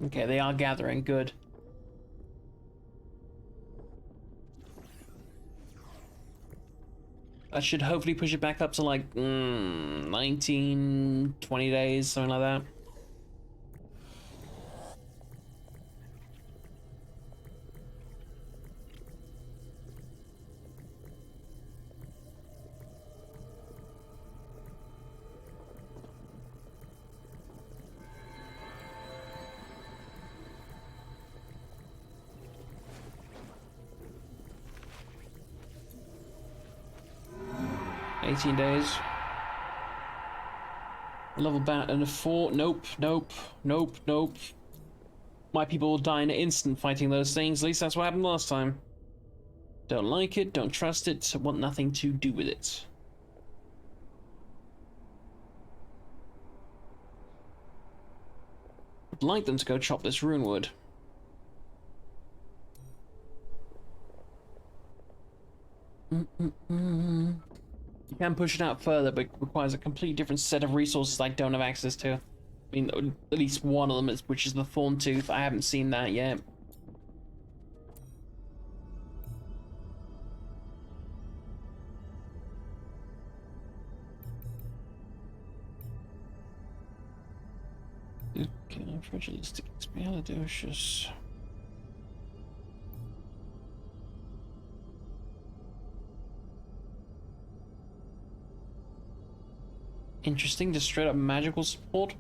Okay, they are gathering. Good. That should hopefully push it back up to like 19, 20 days, something like that. $18. Level bat and a 4. Nope, nope, nope, nope. My people will die in an instant fighting those things. At least that's what happened last time. Don't like it, don't trust it, want nothing to do with it. I'd like them to go chop this rune wood. You can push it out further, but it requires a completely different set of resources I don't have access to. I mean, at least one of them, which is the Thorn Tooth. I haven't seen that yet. Okay, fragilistic, expialidocious. Interesting, just straight up magical support.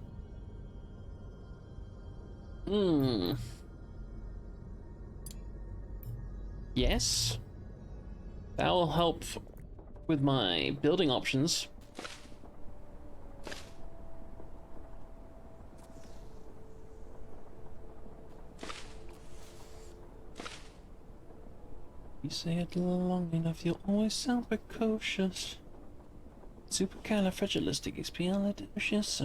Yes. That'll help with my building options. You say it long enough, you'll always sound precocious. Supercalifragilisticexpialidocious.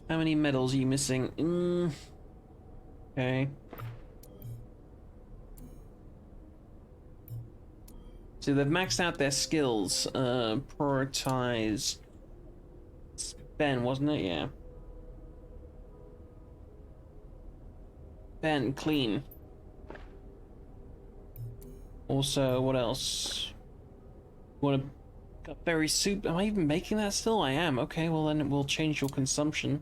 How many medals are you missing? Okay. So they've maxed out their skills. Prioritize Ben, wasn't it? Yeah. Ben, clean. Also, what else? Want a berry soup? Am I even making that still? I am. Okay, well then it will change your consumption.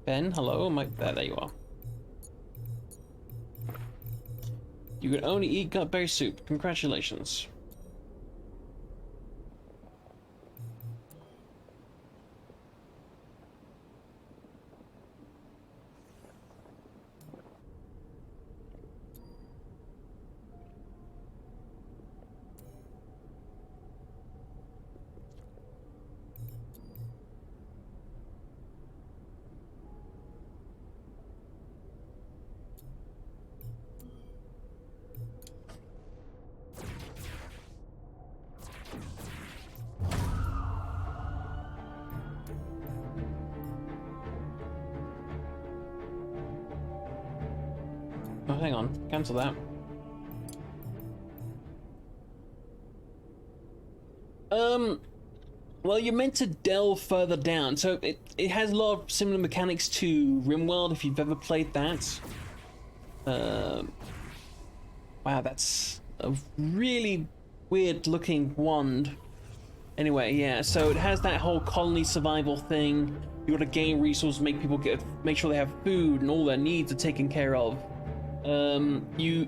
Ben, hello? There you are. You can only eat gutberry soup. Congratulations. Oh, hang on. Cancel that. Well, you're meant to delve further down, so it has a lot of similar mechanics to RimWorld if you've ever played that. Wow, that's a really weird looking wand. Anyway, yeah, so it has that whole colony survival thing. You gotta gain resources, make people make sure they have food and all their needs are taken care of. You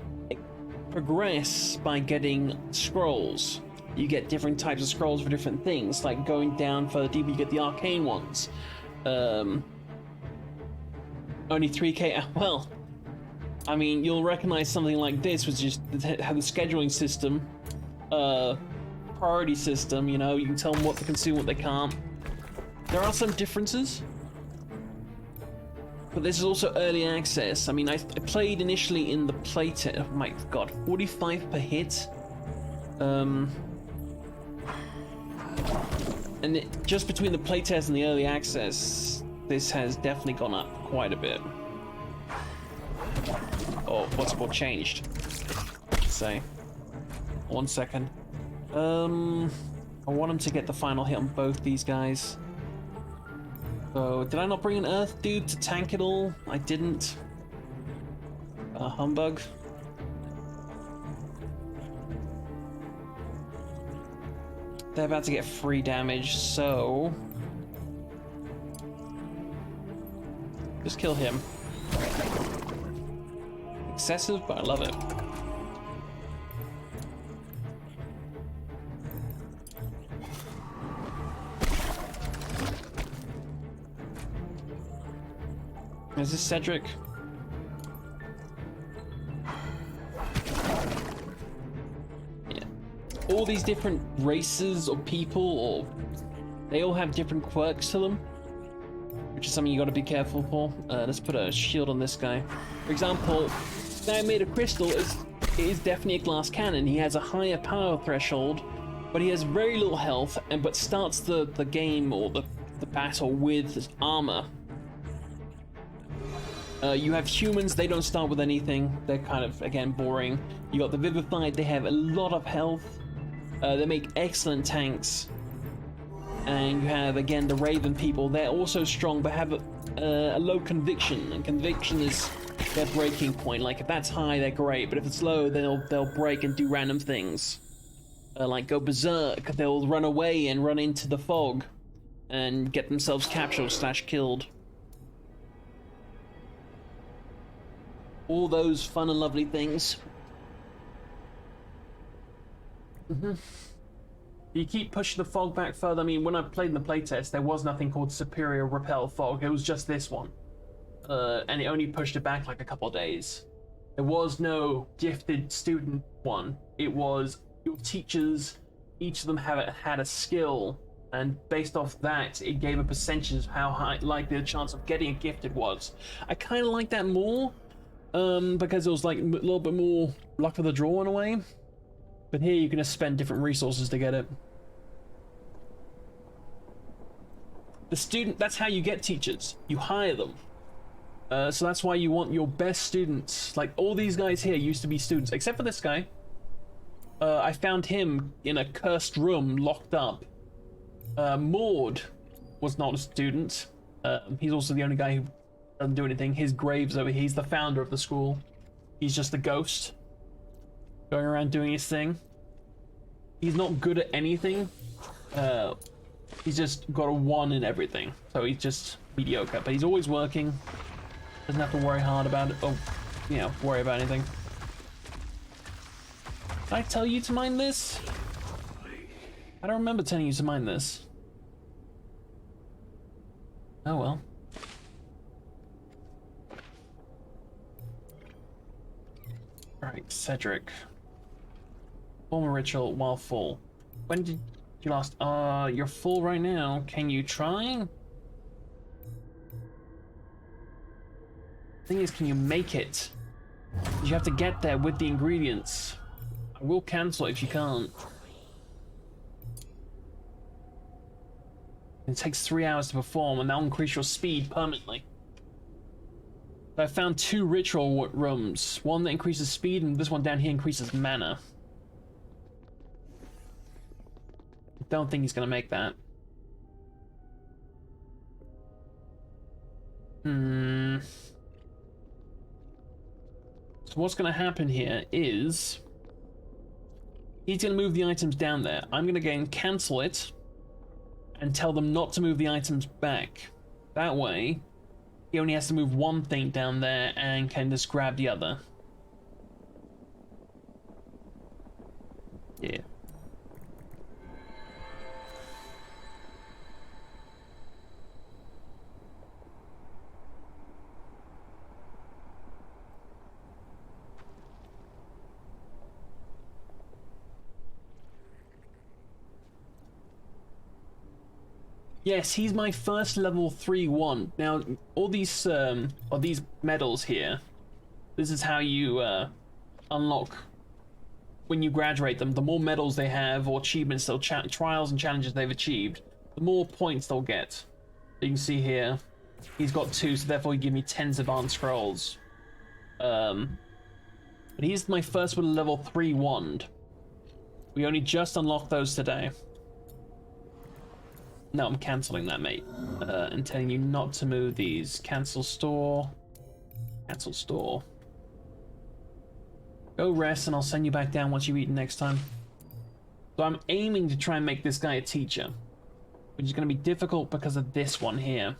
progress by getting scrolls. You get different types of scrolls for different things, like going down further deeper, you get the arcane ones. Only 3k, well, I mean, you'll recognize something like this, which is how the scheduling system, priority system, you know, you can tell them what to consume, what they can't. There are some differences, but this is also early access. I mean, I played initially in the playtest. Oh my god, 45 per hit. And just between the playtest and the early access, this has definitely gone up quite a bit. Oh, what's it called? Changed. Say. 1 second. I want him to get the final hit on both these guys. So, did I not bring an Earth dude to tank it all? I didn't. Humbug. They're about to get free damage, so... just kill him. Excessive, but I love it. Is this Cedric? Yeah. All these different races or people, or they all have different quirks to them, which is something you got to be careful for. Let's put a shield on this guy. For example, now made of crystal it is definitely a glass cannon. He has a higher power threshold, but he has very little health, but starts the game or the battle with armor. You have humans, they don't start with anything. They're kind of, again, boring. You got the Vivified, they have a lot of health. They make excellent tanks. And you have, again, the Raven people. They're also strong, but have a low conviction. And conviction is their breaking point. Like, if that's high, they're great. But if it's low, they'll break and do random things. Like, go berserk. They'll run away and run into the fog. And get themselves captured / killed. All those fun and lovely things. You keep pushing the fog back further. I mean, when I played in the playtest, there was nothing called Superior Repel Fog. It was just this one. And it only pushed it back like a couple of days. There was no gifted student one. It was your teachers, each of them had a skill, and based off that, it gave a percentage of how high likely the chance of getting a gifted was. I kind of like that more. Because it was like a little bit more luck of the draw in a way. But here you can just spend different resources to get it. The student, that's how you get teachers. You hire them. So that's why you want your best students. Like all these guys here used to be students, except for this guy. I found him in a cursed room, locked up. Maud was not a student. He's also the only guy who doesn't do anything. His grave's over here. He's the founder of the school. He's just a ghost going around doing his thing. He's not good at anything. He's just got a 1 in everything, so he's just mediocre, but he's always working. Doesn't have to worry hard about it. Oh, you know, worry about anything. Did I tell you to mine this? I don't remember telling you to mine this. Oh well. Alright, Cedric. Perform a ritual while full. When did you last... you're full right now. Can you try? Thing is, can you make it? You have to get there with the ingredients. I will cancel if you can't. It takes 3 hours to perform, and that'll increase your speed permanently. I found 2 ritual rooms. One that increases speed, and this one down here increases mana. Don't think he's gonna make that. So what's gonna happen here is... he's gonna move the items down there. I'm gonna again cancel it and tell them not to move the items back. That way, he only has to move one thing down there and can just grab the other. Yeah. Yes, he's my first level 3-1. Now, all these medals here, this is how you unlock when you graduate them. The more medals they have or achievements, trials and challenges they've achieved, the more points they'll get. You can see here, he's got 2, so therefore he give me 10 advanced scrolls. But he's my first with a level 3 wand. We only just unlocked those today. No, I'm cancelling that, mate. And telling you not to move these. Cancel store. Cancel store. Go rest, and I'll send you back down once you've eaten next time. So I'm aiming to try and make this guy a teacher, which is going to be difficult because of this one here.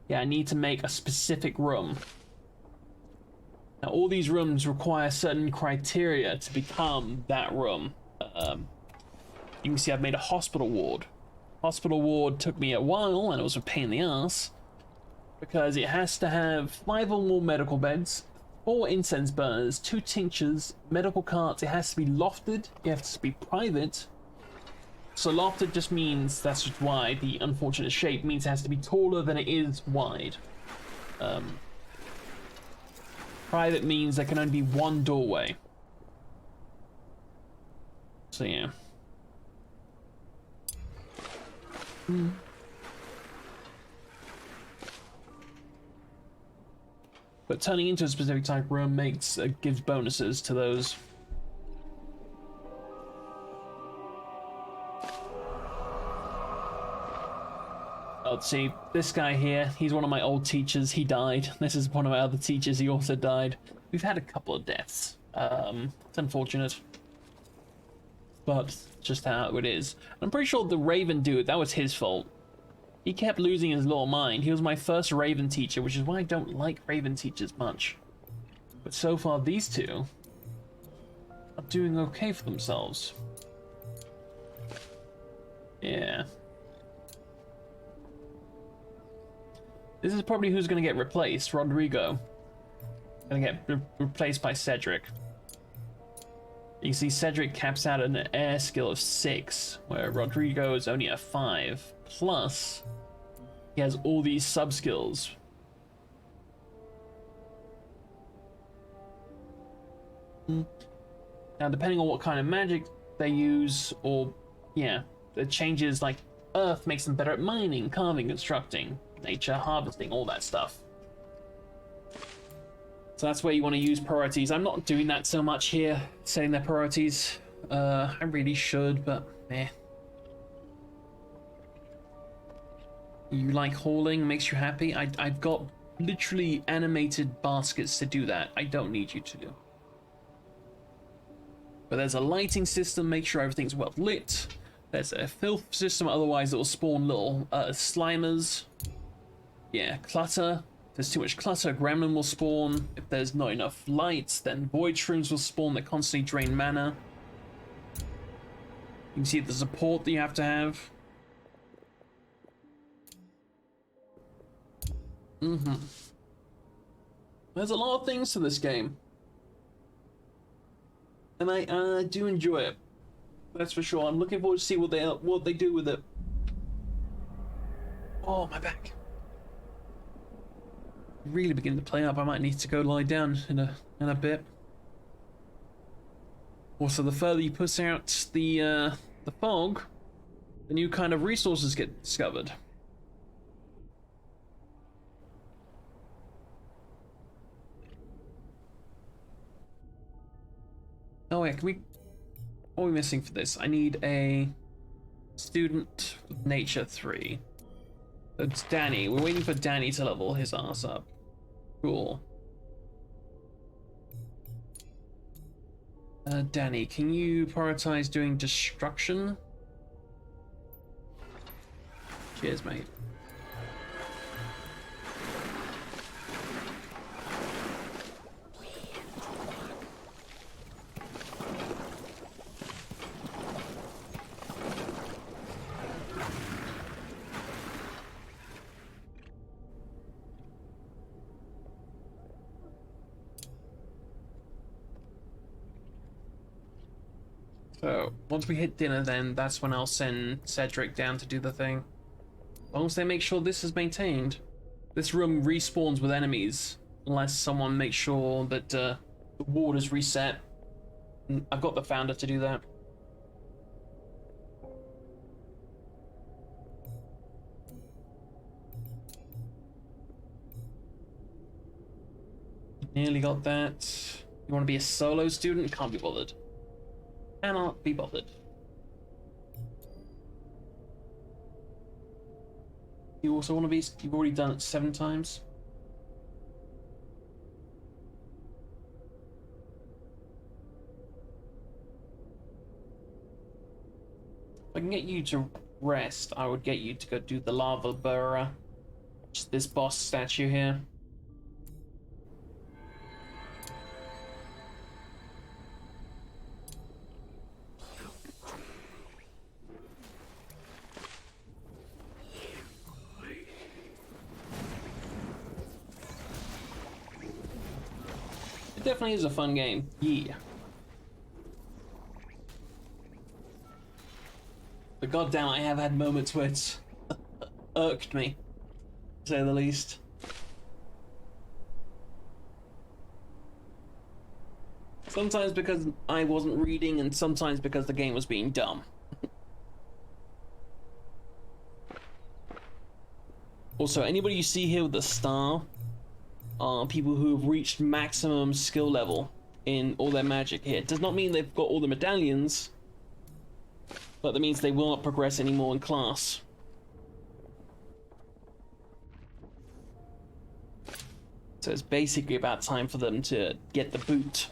Yeah, I need to make a specific room. Now, all these rooms require certain criteria to become that room. You can see I've made a hospital ward. Hospital ward took me a while, and it was a pain in the ass, because it has to have 5 or more medical beds, 4 incense burners, 2 tinctures, medical carts. It has to be lofted. It has to be private. So lofted just means, that's just why the unfortunate shape means it has to be taller than it is wide. Private means there can only be 1 doorway. So yeah. But turning into a specific type room gives bonuses to those. Let's see, this guy here, he's one of my old teachers. He died. This is one of my other teachers. He also died. We've had a couple of deaths. It's unfortunate, but just how it is. I'm pretty sure the Raven dude, that was his fault. He kept losing his little mind. He was my first Raven teacher, which is why I don't like Raven teachers much. But so far, these two are doing okay for themselves. Yeah. This is probably who's going to get replaced. Rodrigo. Going to get replaced by Cedric. You can see Cedric caps out an air skill of 6, where Rodrigo is only a 5. Plus, he has all these sub-skills. Now, depending on what kind of magic they use, or, yeah, the changes like Earth makes them better at mining, carving, constructing, nature, harvesting, all that stuff. So that's where you want to use priorities. I'm not doing that so much here, setting their priorities. I really should, but eh. You like hauling, makes you happy? I've got literally animated baskets to do that. I don't need you to do. But there's a lighting system, make sure everything's well lit. There's a filth system, otherwise it will spawn little slimers. Yeah, clutter. If there's too much clutter, gremlin will spawn. If there's not enough lights, then void shrooms will spawn that constantly drain mana. You can see the support that you have to have. There's a lot of things to this game, and I do enjoy it. That's for sure. I'm looking forward to see what they do with it. Oh, my back. Really beginning to play up. I might need to go lie down in a bit. Also, the further you push out the fog, the new kind of resources get discovered. Oh yeah, what are we missing for this? I need a student with nature 3. It's Danny. We're waiting for Danny to level his ass up. Cool. Danny, can you prioritize doing destruction? Cheers, mate. So, once we hit dinner then, that's when I'll send Cedric down to do the thing. As long as they make sure this is maintained. This room respawns with enemies, unless someone makes sure that the ward is reset. I've got the founder to do that. Nearly got that. You want to be a solo student? Can't be bothered. Cannot be bothered. You also want to be... You've already done it 7 times. If I can get you to rest, I would get you to go do the lava bearer. Just this boss statue here. It definitely is a fun game. Yeah. But goddamn, I have had moments where it's irked me, to say the least. Sometimes because I wasn't reading, and sometimes because the game was being dumb. Also, anybody you see here with the star are people who have reached maximum skill level in all their magic here. It does not mean they've got all the medallions, but that means they will not progress anymore in class. So it's basically about time for them to get the boot.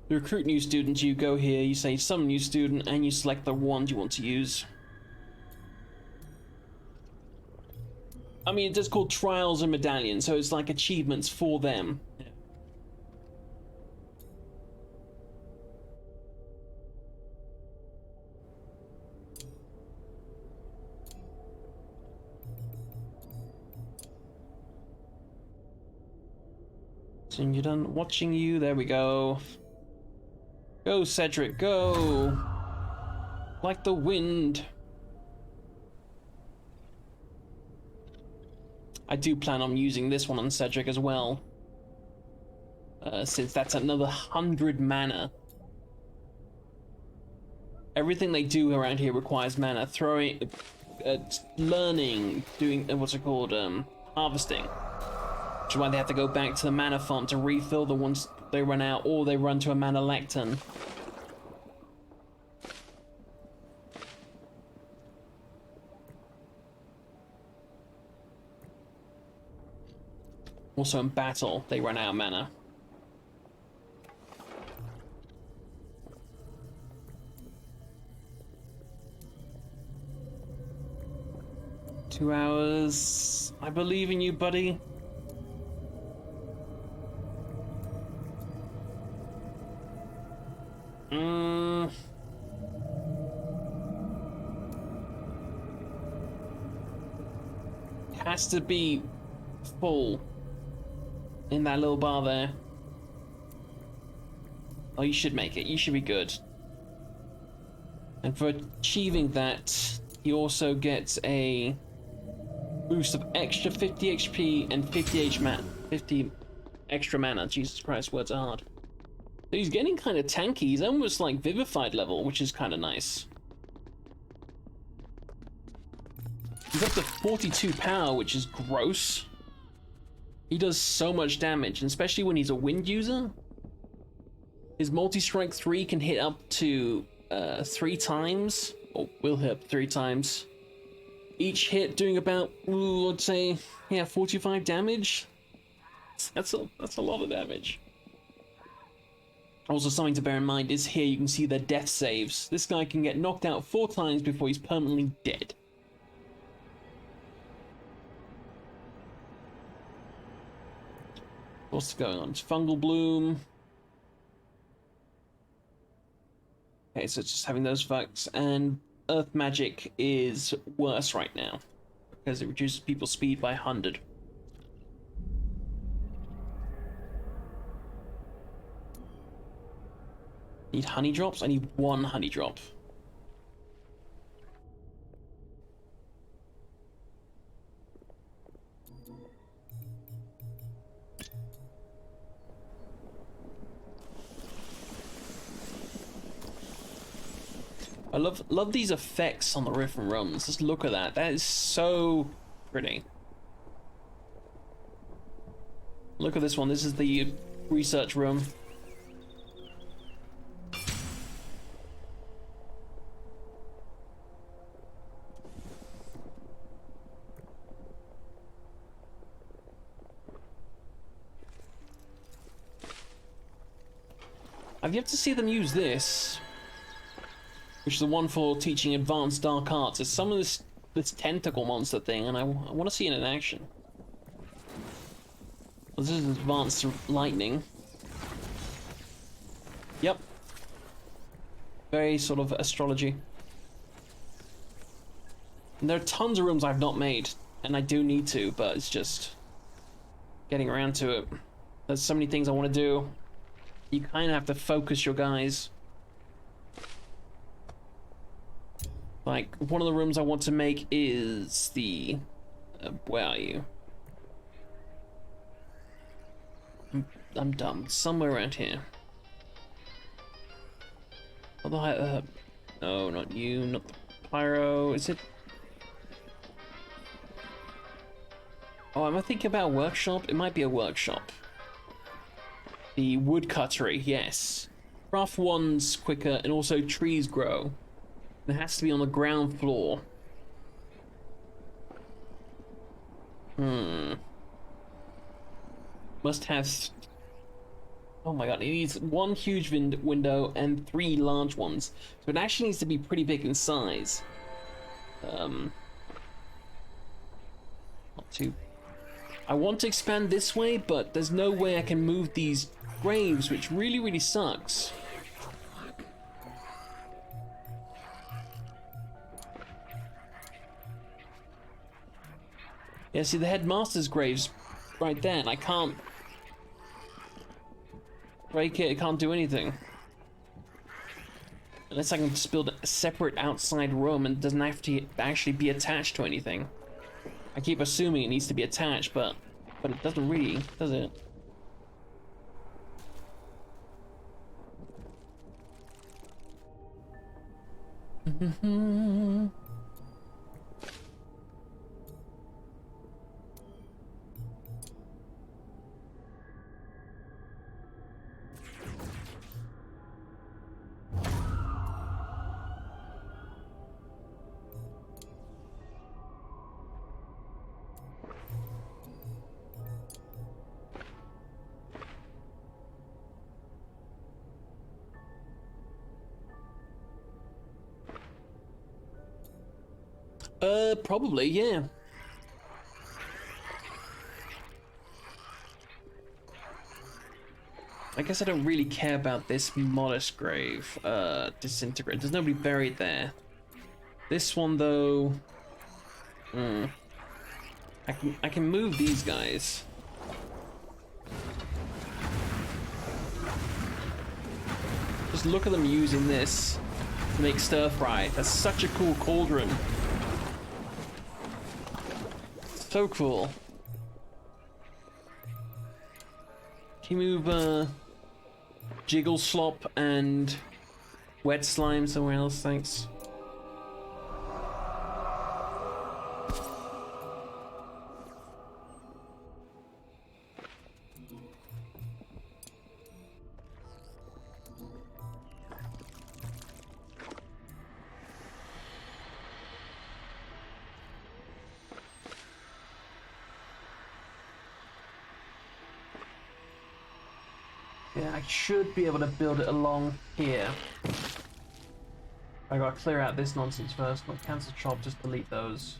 To recruit new students, you go here, you say some new student, and you select the wand you want to use. I mean, it's just called trials and medallions, so it's like achievements for them. Yeah. So you're done watching you. There we go. Go, Cedric, go! Like the wind. I do plan on using this one on Cedric as well. Since that's another 100 mana. Everything they do around here requires mana. Throwing, learning, doing, what's it called, harvesting. Which is why they have to go back to the mana farm to refill the ones they run out, or they run to a mana lectern. Also in battle, they run out of mana. Two hours. I believe in you, buddy. Has to be full in that little bar there. Oh, you should make it. You should be good. And for achieving that, he also gets a boost of extra 50 HP and 50 extra mana. Jesus Christ, words are hard. So he's getting kind of tanky. He's almost like Vivified level, which is kind of nice. He's up to 42 power, which is gross. He does so much damage, and especially when he's a wind user. His multi-strike 3 can hit up to 3 times, or will hit up 3 times. Each hit doing about, ooh, I'd say, yeah, 45 damage. That's a lot of damage. Also, something to bear in mind is here you can see their death saves. This guy can get knocked out 4 times before he's permanently dead. What's going on? It's Fungal Bloom. Okay, so it's just having those effects, and Earth Magic is worse right now because it reduces people's speed by 100. Need honey drops? I need 1 honey drop. I love these effects on the riff and runs. Just look at that. That is so pretty. Look at this one. This is the research room. I've yet to see them use this, which is the one for teaching advanced dark arts. It's some of this tentacle monster thing, and I want to see it in action. Well, this is advanced lightning. Yep. Very sort of astrology. And there are tons of rooms I've not made, and I do need to, but it's just getting around to it. There's so many things I want to do. You kind of have to focus your guys. Like, one of the rooms I want to make is the... where are you? I'm dumb. Somewhere around here. Although no, not you, not the pyro. Is it? Oh, am I thinking about a workshop? It might be a workshop. The woodcuttery, yes. Craft ones quicker, and also trees grow. It has to be on the ground floor. Must have... Oh my god, it needs one huge window and 3 large ones. So it actually needs to be pretty big in size. Not too... I want to expand this way, but there's no way I can move these graves, which really, really sucks. Yeah, see the headmaster's grave's right there, and I can't break it, I can't do anything. Unless I can just build a separate outside room and it doesn't have to actually be attached to anything. I keep assuming it needs to be attached, but it doesn't really, does it? Probably, yeah. I guess I don't really care about this modest grave. Disintegrate. There's nobody buried there. This one, though... I can move these guys. Just look at them using this to make stir fry. That's such a cool cauldron. So cool. Can you move Jiggle Slop and Wet Slime somewhere else? Thanks. Yeah, I should be able to build it along here. I gotta clear out this nonsense first. Not cancel chop, just delete those.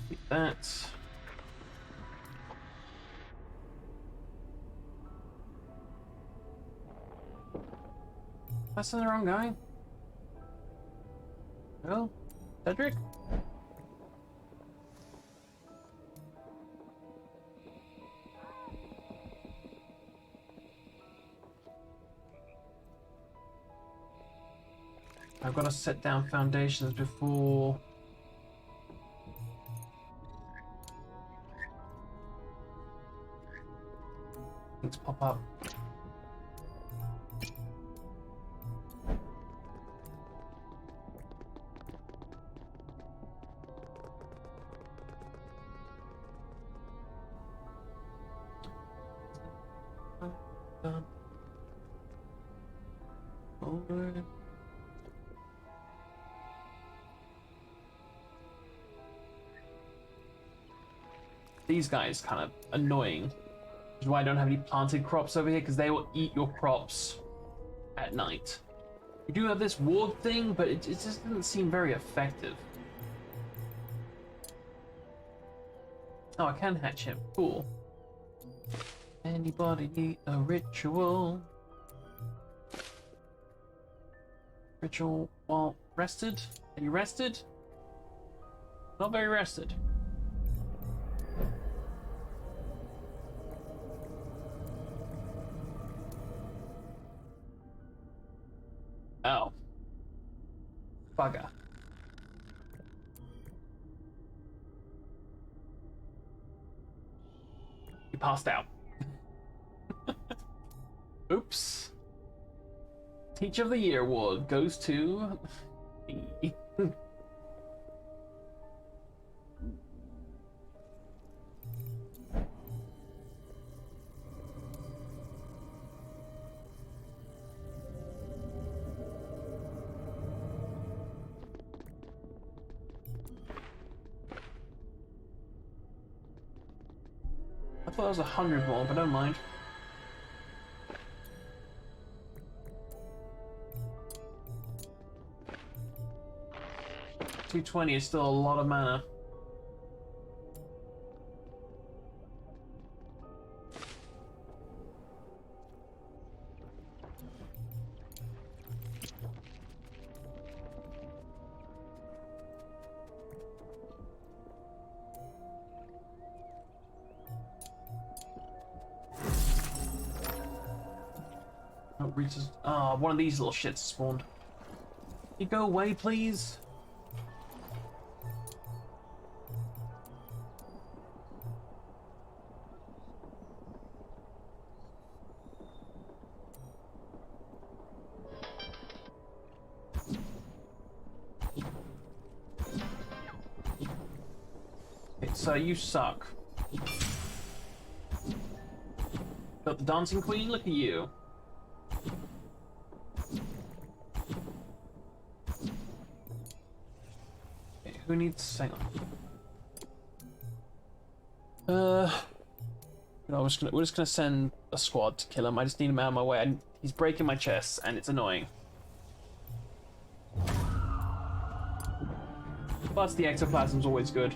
Delete that. That's the wrong guy. No? Cedric? I've got to set down foundations before things pop up. over. These guys kind of annoying, which is why I don't have any planted crops over here, because they will eat your crops at night. You do have this ward thing, but it just doesn't seem very effective. Oh, I can hatch him. Cool. Anybody need a ritual? Ritual while rested? Are you rested? Not very rested. Oh. Bugger. He passed out. Oops. Teacher of the Year award goes to me. I thought it was 100 more, but don't mind. $220 is still a lot of mana. Oh, reaches. Oh, one of these little shits spawned. Can you go away, please? So you suck. Got the Dancing Queen, look at you. Okay, who needs, hang on. No, we're just gonna send a squad to kill him. I just need him out of my way. He's breaking my chest and it's annoying. Plus the ectoplasm's always good.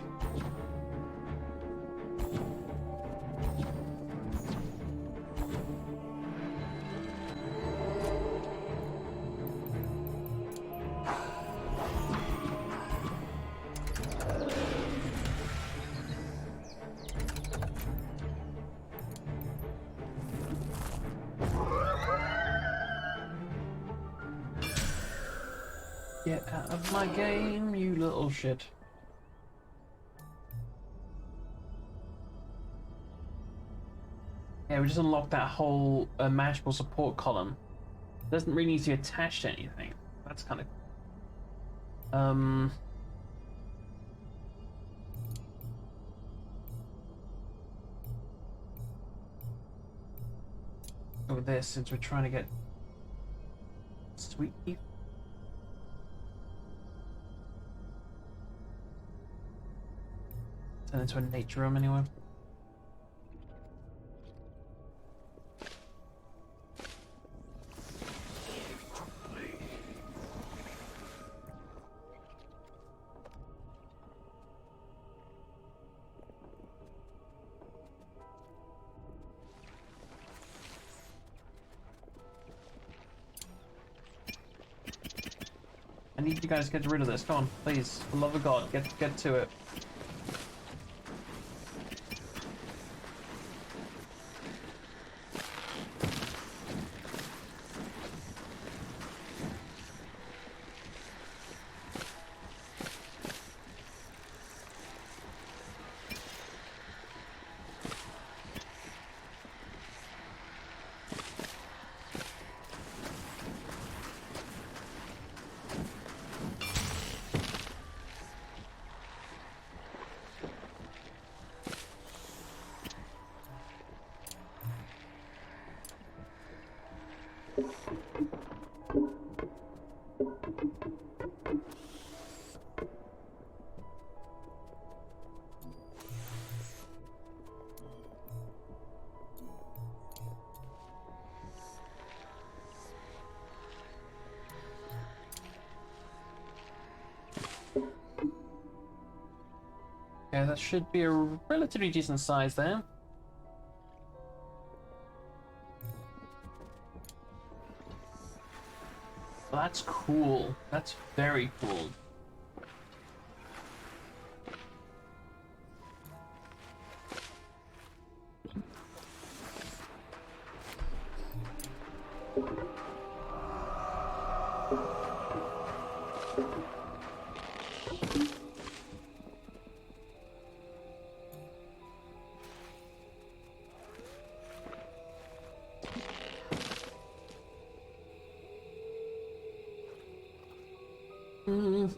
Get out of my game, you little shit. Yeah, we just unlocked that whole magical support column. Doesn't really need to be attached to anything. That's kind of... Over this, since we're trying to get... Sweet Heath. Turn into a nature room anyway. I need you guys to get rid of this. Come on, please. For the love of God, get to it. Okay, that should be a relatively decent size there. That's cool. That's very cool. Mm.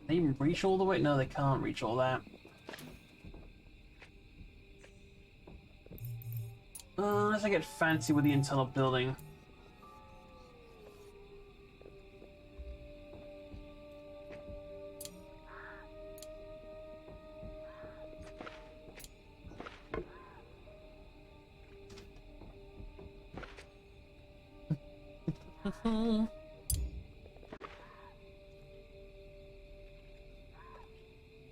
They even reach all the way? No, they can't reach all that. Unless I get fancy with the internal building.